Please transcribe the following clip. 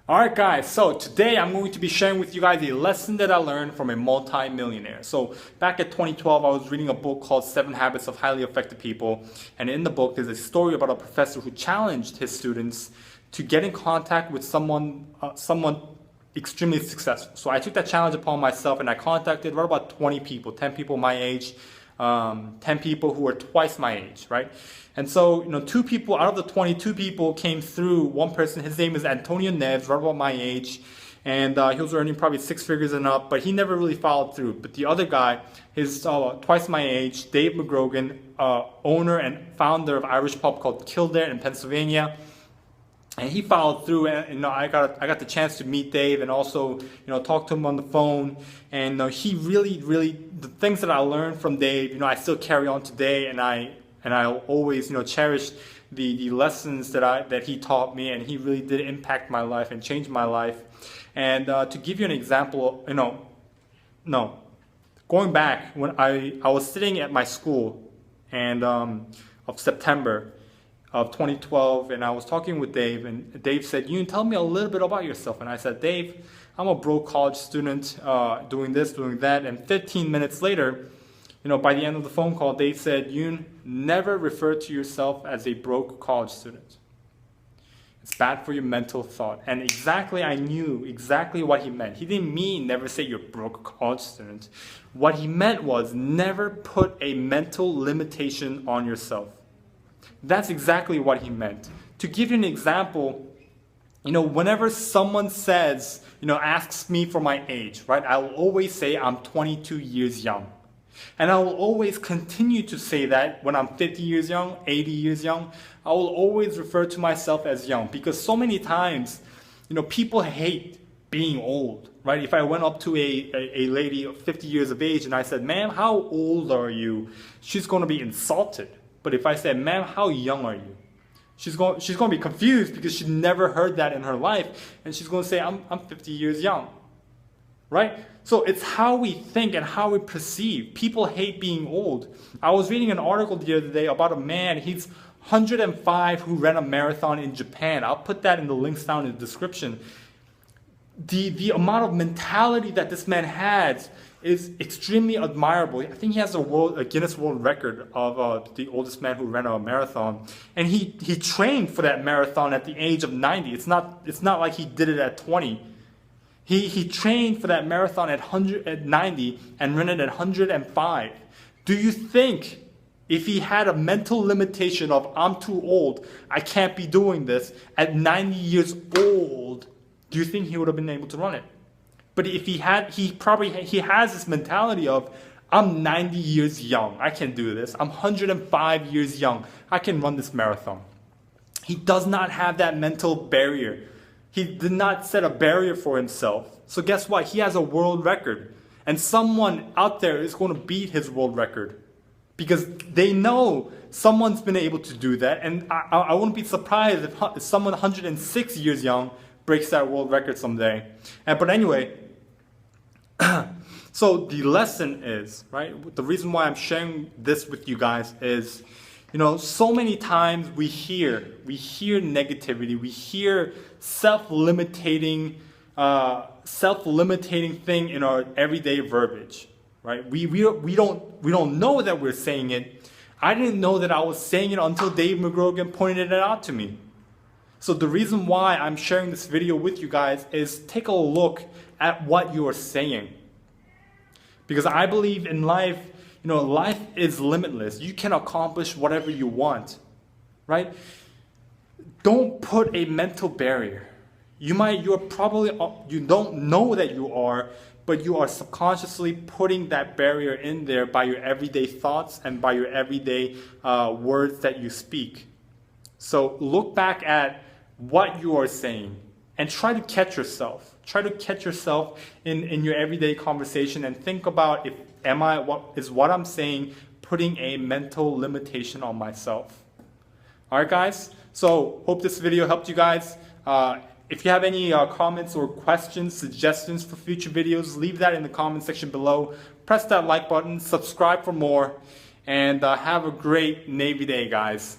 Alright guys, so today I'm going to be sharing with you guys a lesson that I learned from a multi-millionaire. So back at 2012, I was reading a book called 7 Habits of Highly Effective People. And in the book, there's a story about a professor who challenged his students to get in contact with someone extremely successful. So I took that challenge upon myself and I contacted right about 20 people, 10 people my age, 10 people who were twice my age, right? And so, 2 people out of the 22 people came through. One person, his name is Antonio Neves, right about my age, and he was earning probably 6 figures and up, but he never really followed through. But the other guy, his twice my age, Dave McGrogan, owner and founder of Irish pub called Kildare in Pennsylvania. And he followed through, and I got the chance to meet Dave and also talk to him on the phone. And he really the things that I learned from Dave, I still carry on today, and I'll always cherish the lessons that he taught me, and he really did impact my life and change my life. And to give you an example, going back when I was sitting at my school and of September of 2012, and I was talking with Dave, and Dave said, "Yoon, tell me a little bit about yourself." And I said, "Dave, I'm a broke college student, doing this, doing that." And 15 minutes later, by the end of the phone call, Dave said, "Yoon, never refer to yourself as a broke college student. It's bad for your mental thought." And I knew exactly what he meant. He didn't mean never say you're a broke college student. What he meant was never put a mental limitation on yourself. That's exactly what he meant. To give you an example, whenever someone says, asks me for my age, right? I will always say I'm 22 years young. And I will always continue to say that when I'm 50 years young, 80 years young. I will always refer to myself as young, because so many times, people hate being old, right? If I went up to a lady of 50 years of age and I said, "Ma'am, how old are you?" She's going to be insulted. But if I said, "Ma'am, how young are you?" She's going to be confused because she never heard that in her life. And she's going to say, I'm 50 years young. Right? So it's how we think and how we perceive. People hate being old. I was reading an article the other day about a man. He's 105 who ran a marathon in Japan. I'll put that in the links down in the description. The amount of mentality that this man has is extremely admirable. I think he has a Guinness World Record of the oldest man who ran a marathon. And he trained for that marathon at the age of 90. It's not like he did it at 20. He trained for that marathon at 90 and ran it at 105. Do you think if he had a mental limitation of "I'm too old, I can't be doing this" at 90 years old, do you think he would have been able to run it? But if he has this mentality of "I'm 90 years young, I can do this. I'm 105 years young, I can run this marathon." He does not have that mental barrier. He did not set a barrier for himself. So guess what? He has a world record. And someone out there is going to beat his world record, because they know someone's been able to do that. And I wouldn't be surprised if someone 106 years young breaks that world record someday. But anyway, so the lesson is, right, the reason why I'm sharing this with you guys is, so many times we hear negativity, we hear self-limiting thing in our everyday verbiage, right? We don't know that we're saying it. I didn't know that I was saying it until Dave McGrogan pointed it out to me. So the reason why I'm sharing this video with you guys is take a look at what you are saying. Because I believe in life, life is limitless. You can accomplish whatever you want, right? Don't put a mental barrier. You don't know that you are, but you are subconsciously putting that barrier in there by your everyday thoughts and by your everyday words that you speak. So look back at what you are saying and try to catch yourself. Try to catch yourself in your everyday conversation and think about what I'm saying putting a mental limitation on myself. Alright guys, so hope this video helped you guys. If you have any comments or questions, suggestions for future videos, leave that in the comment section below. Press that like button, subscribe for more, and have a great Navy Day, guys.